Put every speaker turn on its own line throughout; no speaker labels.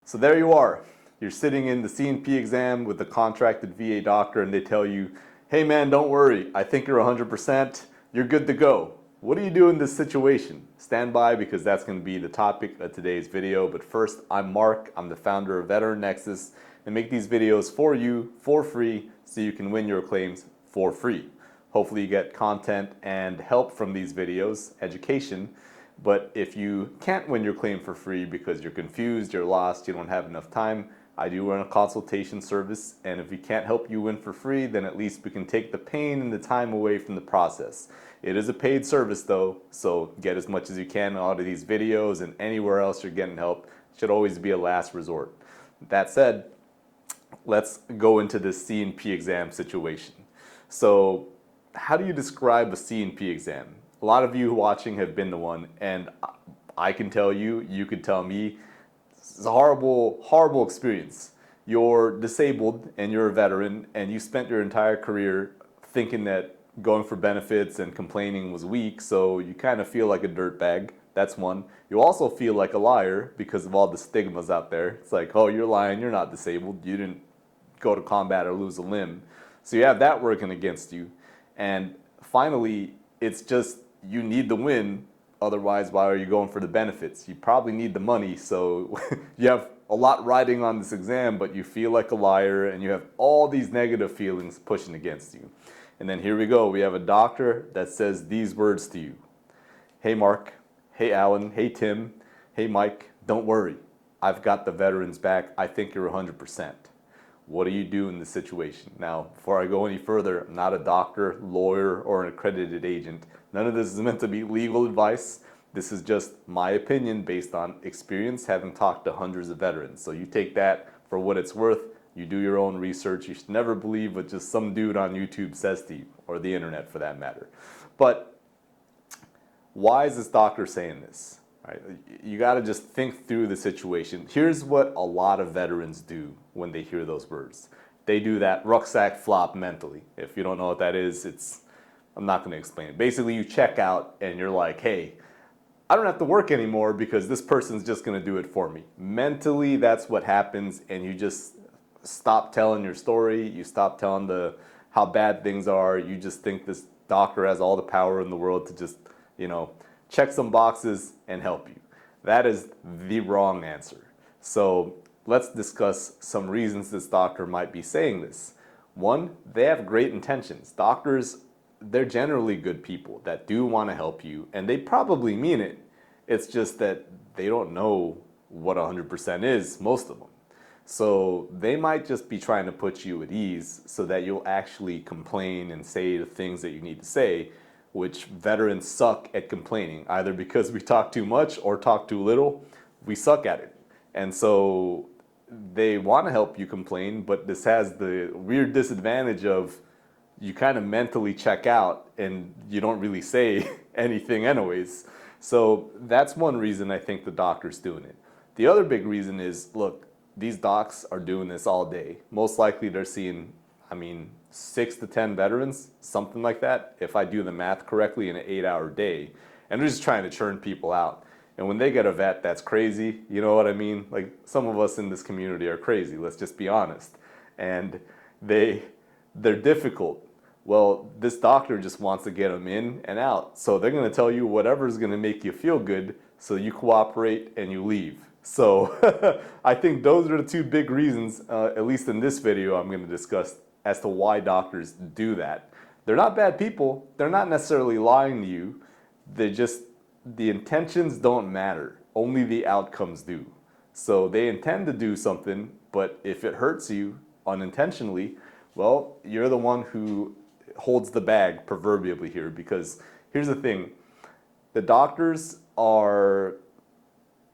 So there you are. You're sitting in the CNP exam with the contracted VA doctor and they tell you, hey man, don't worry, I think you're 100%, you're good to go. What do you do in this situation? Stand by because that's going to be the topic of today's video. But first, I'm Mark, I'm the founder of Veteran Nexus and make these videos for you for free so you can win your claims for free. Hopefully you get content and help from these videos, education. But if you can't win your claim for free because you're confused, you're lost, you don't have enough time, I do run a consultation service, and if we can't help you win for free, then at least we can take the pain and the time away from the process. It is a paid service though, so get as much as you can out of these videos, and anywhere else you're getting help should always be a last resort. That said, let's go into this CNP exam situation. So how do you describe a CNP exam? A lot of you watching have been to one, and I can tell you, you could tell me, it's a horrible, horrible experience. You're disabled and you're a veteran and you spent your entire career thinking that going for benefits and complaining was weak, so you kind of feel like a dirtbag. That's one. You also feel like a liar because of all the stigmas out there. It's like, oh, you're lying, you're not disabled, you didn't go to combat or lose a limb. So you have that working against you. And finally, it's just you need the win, otherwise why are you going for the benefits? You probably need the money, so you have a lot riding on this exam, but you feel like a liar and you have all these negative feelings pushing against you. And then here we go, we have a doctor that says these words to you. Hey Mark, hey Alan, hey Tim, hey Mike, don't worry, I've got the veterans back, I think you're 100%. What do you do in this situation? Now, before I go any further, I'm not a doctor, lawyer, or an accredited agent. None of this is meant to be legal advice. This is just my opinion based on experience, having talked to hundreds of veterans. So you take that for what it's worth. You do your own research. You should never believe what just some dude on YouTube says to you, or the internet for that matter. But why is this doctor saying this? Right? You got to just think through the situation. Here's what a lot of veterans do when they hear those words. They do that rucksack flop mentally. If you don't know what that is, I'm not going to explain it. Basically, you check out and you're like, hey, I don't have to work anymore because this person's just going to do it for me. Mentally, that's what happens, and you just stop telling your story. You stop telling how bad things are. You just think this doctor has all the power in the world to just, check some boxes and help you. That is the wrong answer. So let's discuss some reasons this doctor might be saying this. One, they have great intentions. Doctors, they're generally good people that do want to help you, and they probably mean it. It's just that they don't know what 100% is, most of them. So they might just be trying to put you at ease so that you'll actually complain and say the things that you need to say, which veterans suck at complaining, either because we talk too much or talk too little. We suck at it. And so they want to help you complain, but this has the weird disadvantage of you kind of mentally check out and you don't really say anything anyways. So that's one reason I think the doctor's doing it. The other big reason is, look, these docs are doing this all day. Most likely they're seeing, 6 to 10 veterans, something like that, if I do the math correctly, in an 8-hour day. And they're just trying to churn people out. And when they get a vet that's crazy, you know what I mean? Like, some of us in this community are crazy, let's just be honest. And they're difficult. Well, this doctor just wants to get them in and out. So they're going to tell you whatever's going to make you feel good, so you cooperate and you leave. So I think those are the two big reasons, at least in this video, I'm going to discuss as to why doctors do that. They're not bad people. They're not necessarily lying to you. The intentions don't matter. Only the outcomes do. So they intend to do something, but if it hurts you unintentionally, well, you're the one who holds the bag proverbially here, because here's the thing. The doctors are,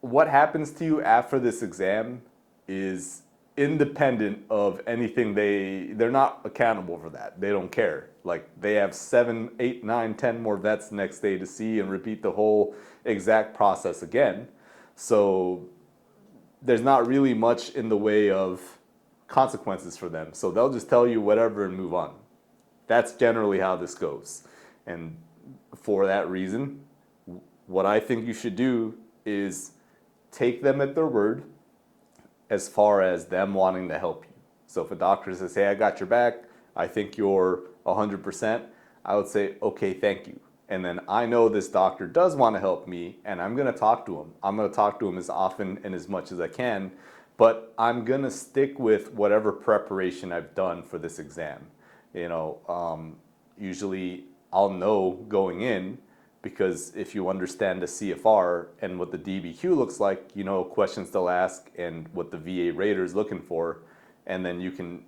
what happens to you after this exam is independent of anything. They're not accountable for that. They don't care. Like, they have 7, 8, 9, 10 more vets next day to see and repeat the whole exact process again. So there's not really much in the way of consequences for them. So they'll just tell you whatever and move on. That's generally how this goes. And for that reason, what I think you should do is take them at their word, as far as them wanting to help you. So if a doctor says, hey, I got your back, I think you're 100%, I would say, okay, thank you. And then I know this doctor does want to help me, and I'm going to talk to him. I'm going to talk to him as often and as much as I can, but I'm going to stick with whatever preparation I've done for this exam. Usually I'll know going in, because if you understand the CFR and what the DBQ looks like, you know questions they'll ask and what the VA rater is looking for, and then you can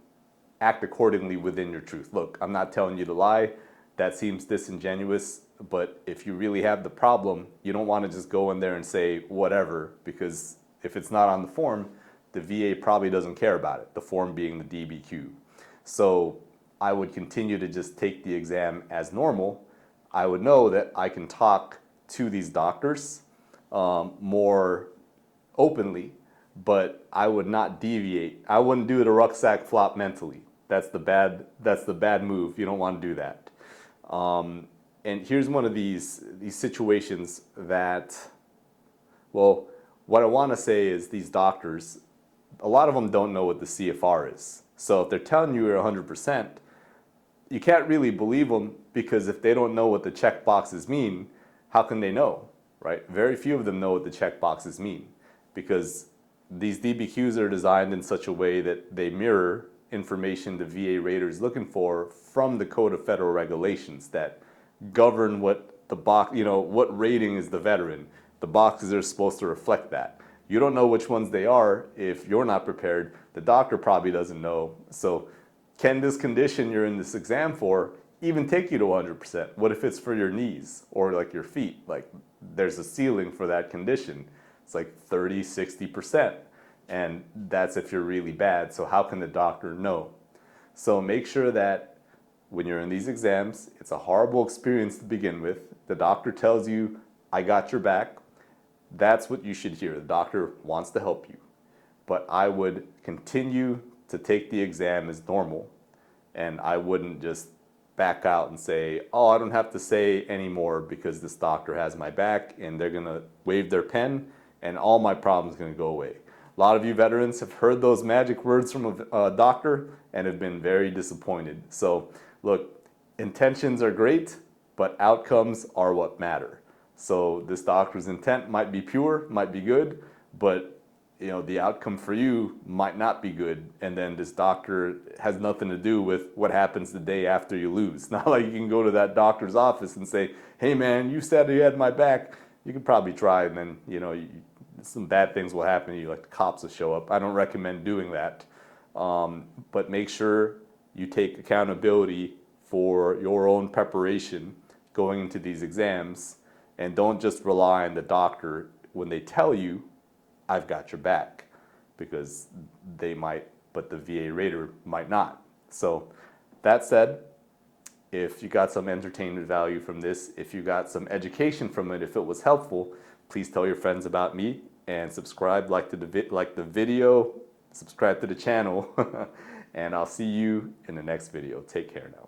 act accordingly within your truth. Look, I'm not telling you to lie. That seems disingenuous, but if you really have the problem, you don't want to just go in there and say whatever, because if it's not on the form, the VA probably doesn't care about it, the form being the DBQ. So I would continue to just take the exam as normal. I would know that I can talk to these doctors more openly, but I would not deviate. I wouldn't do the rucksack flop mentally. That's the bad move. You don't want to do that. And here's one of these situations that, well, what I want to say is these doctors, a lot of them don't know what the CFR is. So if they're telling you you're 100%, you can't really believe them, because if they don't know what the check boxes mean, how can they know, right? Very few of them know what the check boxes mean, because these DBQs are designed in such a way that they mirror information the VA rater is looking for from the Code of Federal Regulations that govern what the box, what rating is the veteran. The boxes are supposed to reflect that. You don't know which ones they are if you're not prepared. The doctor probably doesn't know. So can this condition you're in this exam for even take you to 100%? What if it's for your knees or like your feet? Like there's a ceiling for that condition. It's like 30, 60%. And that's if you're really bad. So how can the doctor know? So make sure that when you're in these exams, it's a horrible experience to begin with. The doctor tells you, I got your back. That's what you should hear. The doctor wants to help you. But I would continue to take the exam as normal, and I wouldn't just back out and say, oh, I don't have to say anymore because this doctor has my back, and they're going to wave their pen and all my problems are going to go away. A lot of you veterans have heard those magic words from a doctor and have been very disappointed. So look, intentions are great, but outcomes are what matter. So this doctor's intent might be pure, might be good, but the outcome for you might not be good, and then this doctor has nothing to do with what happens the day after you lose. Not like you can go to that doctor's office and say, hey man, you said you had my back. You could probably try, and then some bad things will happen to you, like the cops will show up. I don't recommend doing that, but make sure you take accountability for your own preparation going into these exams, and don't just rely on the doctor when they tell you I've got your back, because they might, but the VA rater might not. So that said, if you got some entertainment value from this, if you got some education from it, if it was helpful, please tell your friends about me and subscribe, like the video, subscribe to the channel, and I'll see you in the next video. Take care now.